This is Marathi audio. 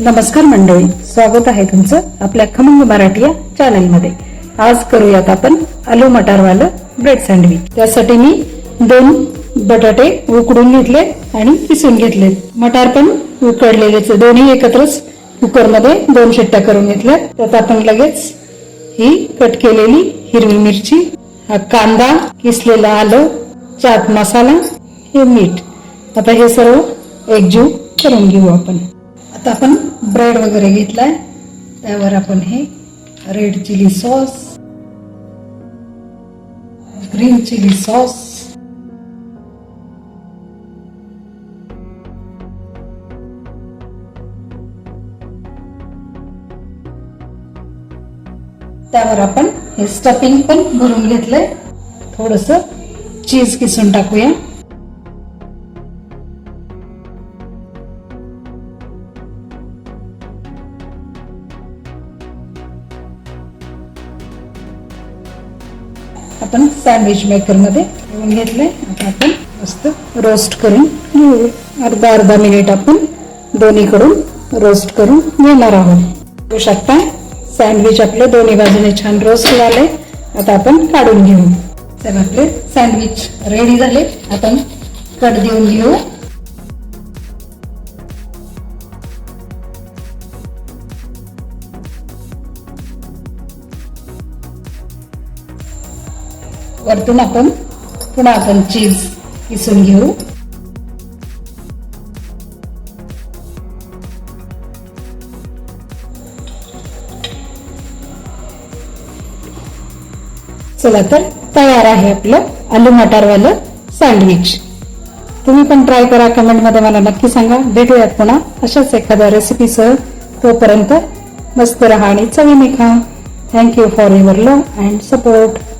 नमस्कार मंडळी, स्वागत आहे तुमचं आपल्या खमंग मराठी या चॅनल मध्ये। आज करूयात आपण आलू मटारवालं ब्रेड सँडविच। त्यासाठी मी 2 बटाटे उकडून घेतले आणि किसून घेतले। मटार पण उकडलेलेच, दोन्ही एकत्रच कुकर मध्ये 2 शिट्ट्या करून घेतल्या। त्यात आपण लगेच ही कट केलेली हिरवी मिरची, हा कांदा, किसलेला आलं, चाट मसाला, हे मीठ। आता हे सर्व एकजीव करून घेऊ आपण। आता आपण ब्रेड वगैरे घेतलाय, त्यावर आपण हे red chilli sauce, green chilli sauce, त्यावर आपण हे स्टफिंग पण भरून घेतलंय। थोडस चीज किसून टाकूया। आपण सँडविच मेकर मध्ये ठेवून घेतले। आता आपण मस्त रोस्ट करून घेऊ। अर्धा मिनिट आपण दोन्हीकडून रोस्ट करून घेणार आहोत। बघू शकता सँडविच आपले दोन्ही बाजूने छान रोस्ट झाले। आता आपण काढून घेऊ। तर आपले सँडविच रेडी झाले। आपण कट देऊन घेऊ। वरतून आपण पुन्हा चीज किसून घेऊ। चला तर तयार आहे आपलं आलू मटारवालं सँडविच। तुम्ही पण ट्राय करा, कमेंट मध्ये मला नक्की सांगा। भेटूयात पुन्हा अशाच एखाद्या रेसिपीसह। तोपर्यंत मस्त रहा आणि चवीने खा। Thank you for your love and support.